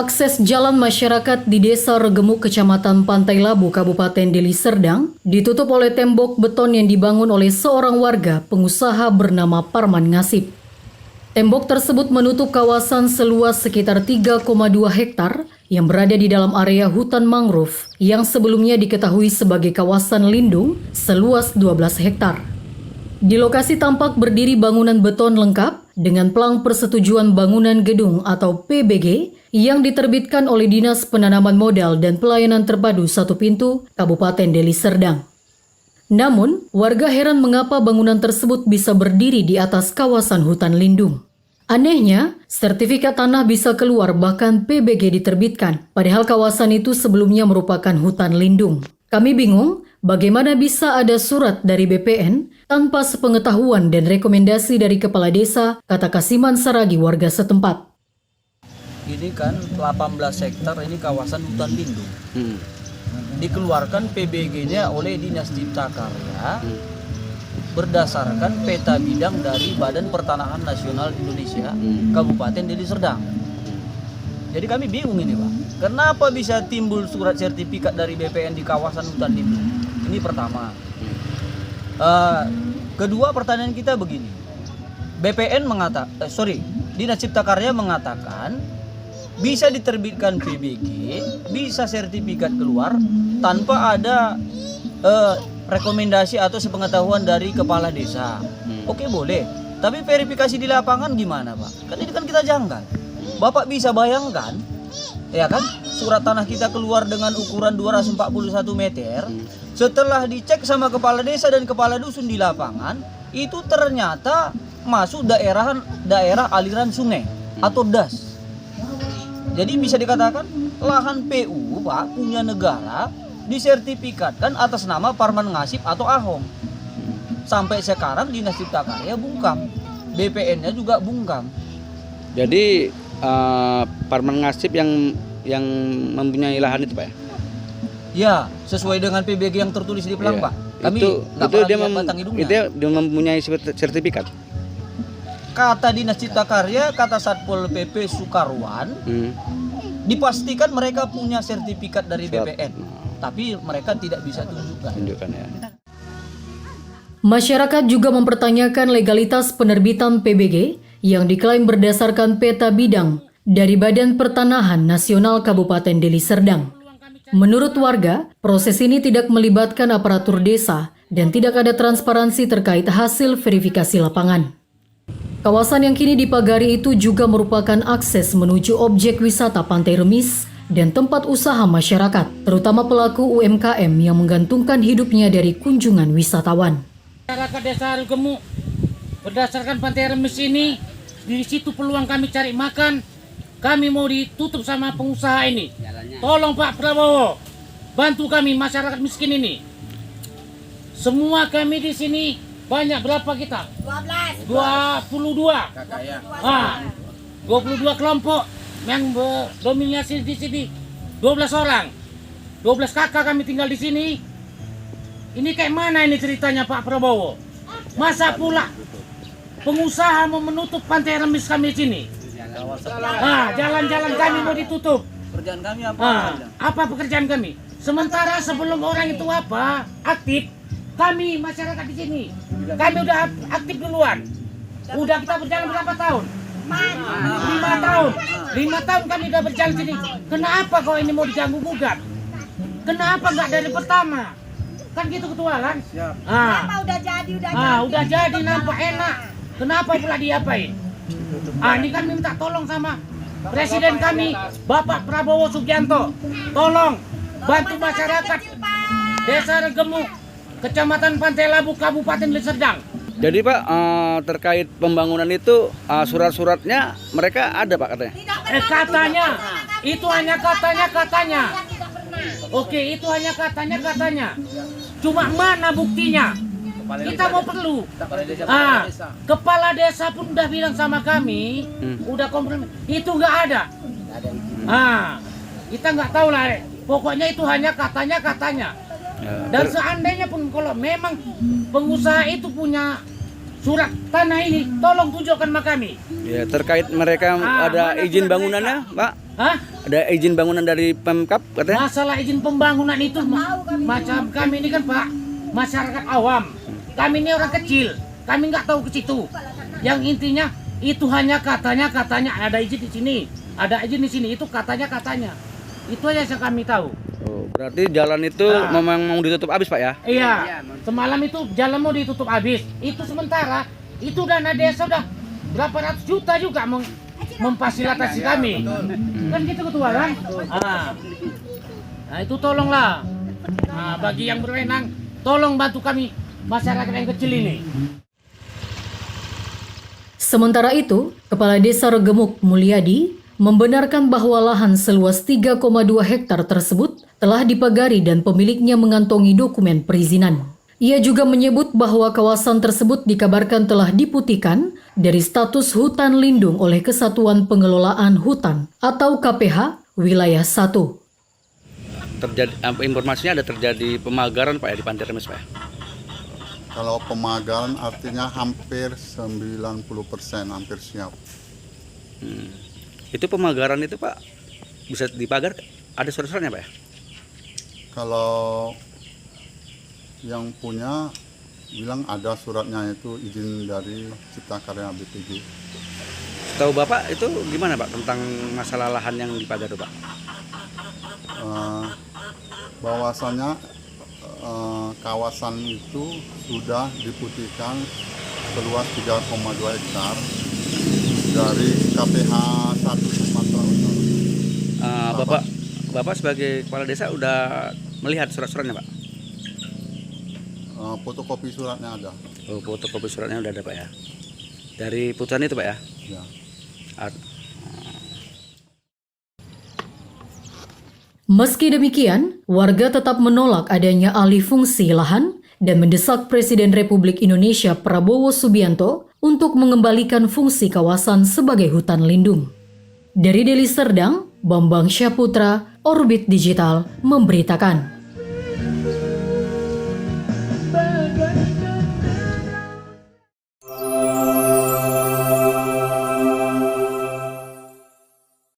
Akses jalan masyarakat di Desa Regemuk, Kecamatan Pantai Labu, Kabupaten Deli Serdang, ditutup oleh tembok beton yang dibangun oleh seorang warga pengusaha bernama Parman Ngasip. Tembok tersebut menutup kawasan seluas sekitar 3,2 hektar yang berada di dalam area hutan mangrove yang sebelumnya diketahui sebagai kawasan lindung seluas 12 hektar. Di lokasi tampak berdiri bangunan beton lengkap dengan plang persetujuan bangunan gedung atau PBG yang diterbitkan oleh Dinas Penanaman Modal dan Pelayanan Terpadu Satu Pintu Kabupaten Deli Serdang. Namun, warga heran mengapa bangunan tersebut bisa berdiri di atas kawasan hutan lindung. Anehnya, sertifikat tanah bisa keluar bahkan PBG diterbitkan, padahal kawasan itu sebelumnya merupakan hutan lindung. Kami bingung, bagaimana bisa ada surat dari BPN tanpa sepengetahuan dan rekomendasi dari Kepala Desa, kata Kasiman Saragi warga setempat. Ini kan 18 hektar ini kawasan hutan lindung. Dikeluarkan PBG-nya oleh Dinas Cipta Karya berdasarkan peta bidang dari Badan Pertanahan Nasional Indonesia Kabupaten Deli Serdang. Jadi kami bingung ini Pak, kenapa bisa timbul surat sertifikat dari BPN di kawasan hutan lindung? Ini pertama. Kedua pertanyaan kita begini, Dinas Cipta Karya mengatakan bisa diterbitkan PBG, bisa sertifikat keluar tanpa ada rekomendasi atau sepengetahuan dari kepala desa. Oke boleh, tapi verifikasi di lapangan gimana Pak? Kan ini kan kita janggal. Bapak bisa bayangkan, ya kan, surat tanah kita keluar dengan ukuran 241 meter, setelah dicek sama kepala desa dan kepala dusun di lapangan, itu ternyata masuk daerah aliran sungai atau das. Jadi bisa dikatakan lahan PU Pak punya negara disertifikatkan atas nama Parman Ngasip atau Ahong. Sampai sekarang Dinas Cipta Karya bungkam, BPN-nya juga bungkam. Jadi Parman Ngasip yang mempunyai lahan itu Pak ya? Ya, sesuai dengan PBG yang tertulis di pelang Pak. Kami itu dia mempunyai sertifikat. Kata Dinas Cipta Karya, kata Satpol PP Sukarwan, dipastikan mereka punya sertifikat dari BPN, tapi mereka tidak bisa tunjukkan. Ya. Masyarakat juga mempertanyakan legalitas penerbitan PBG yang diklaim berdasarkan peta bidang dari Badan Pertanahan Nasional Kabupaten Deli Serdang. Menurut warga, proses ini tidak melibatkan aparatur desa dan tidak ada transparansi terkait hasil verifikasi lapangan. Kawasan yang kini dipagari itu juga merupakan akses menuju objek wisata Pantai Remis dan tempat usaha masyarakat, terutama pelaku UMKM yang menggantungkan hidupnya dari kunjungan wisatawan. Masyarakat Desa Regemuk, berdasarkan Pantai Remis ini, di situ peluang kami cari makan, kami mau ditutup sama pengusaha ini. Tolong Pak Prabowo, bantu kami masyarakat miskin ini. Semua kami di sini banyak, berapa kita? 22. 22 kelompok yang berdominasi di sini. 12 orang. 12 kakak kami tinggal di sini. Ini kayak mana ini ceritanya Pak Prabowo? Masa pula pengusaha mau menutup Pantai Remis kami di sini? Jalan-jalan kami mau ditutup. Pekerjaan kami apa? Apa pekerjaan kami? Sementara sebelum orang itu aktif, kami masyarakat di sini, kami udah aktif duluan. Udah kita berjalan berapa tahun? 5 tahun. 5 tahun kami udah berjalan sini. Kenapa kok ini mau diganggu gugat? Kenapa nggak dari pertama? Kan gitu ketualan. Kenapa udah jadi nampak enak. Kenapa pula diapain? Ini kan minta tolong sama Presiden kami, Bapak Prabowo Subianto. Tolong bantu masyarakat Desa Regemuk, Kecamatan Pantai Labu, Kabupaten Deli Serdang. Jadi Pak, terkait pembangunan itu surat-suratnya mereka ada Pak katanya? Katanya, itu hanya katanya. Oke, itu hanya katanya. Cuma mana buktinya? Kita mau perlu. Kepala desa pun udah bilang sama kami, udah kompromi. Itu nggak ada. Kita nggak tahu lah. Pokoknya itu hanya katanya. Dan seandainya pun kalau memang pengusaha itu punya surat tanah ini, tolong tunjukkan sama kami. Ya, terkait mereka ada izin bangunannya, Pak? Ada izin bangunan dari Pemkap katanya? Masalah izin pembangunan itu macam kami ini kan Pak, masyarakat awam. Kami ini orang kecil, kami nggak tahu ke situ. Yang intinya itu hanya katanya ada izin di sini, ada izin di sini, itu katanya. Itu aja yang kami tahu. Oh, berarti jalan itu memang mau ditutup habis Pak ya? Iya, semalam itu jalan mau ditutup habis. Itu sementara, itu dana desa udah berapa ratus juta juga memfasilitasi kami. Kan gitu ketua kan? Nah itu tolonglah. Nah, bagi yang berwenang, tolong bantu kami masyarakat yang kecil ini. Sementara itu, Kepala Desa Regemuk Mulyadi membenarkan bahwa lahan seluas 3,2 hektar tersebut telah dipagari dan pemiliknya mengantongi dokumen perizinan. Ia juga menyebut bahwa kawasan tersebut dikabarkan telah diputihkan dari status hutan lindung oleh Kesatuan Pengelolaan Hutan atau KPH Wilayah 1. Terjadi informasinya ada terjadi pemagaran Pak ya di Pantai Remis Pak ya? Kalau pemagaran artinya hampir 90%, hampir siap. Itu pemagaran itu Pak bisa dipagar? Ada surat-suratnya Pak ya? Kalau yang punya bilang ada suratnya, itu izin dari Cipta Karya BPG. Tahu Bapak itu gimana Pak tentang masalah lahan yang dipagar itu Pak? Bahwasanya kawasan itu sudah diputihkan seluas 3,2 hektar dari KPH 1 Sumatera Utara. Bapak sebagai kepala desa udah melihat surat-suratnya Pak? Fotokopi suratnya ada. Oh, fotokopi suratnya udah ada Pak ya? Dari putusan itu Pak ya? Ya. Meski demikian, warga tetap menolak adanya alih fungsi lahan dan mendesak Presiden Republik Indonesia Prabowo Subianto untuk mengembalikan fungsi kawasan sebagai hutan lindung. Dari Deli Serdang, Bambang Syaputra, Orbit Digital memberitakan.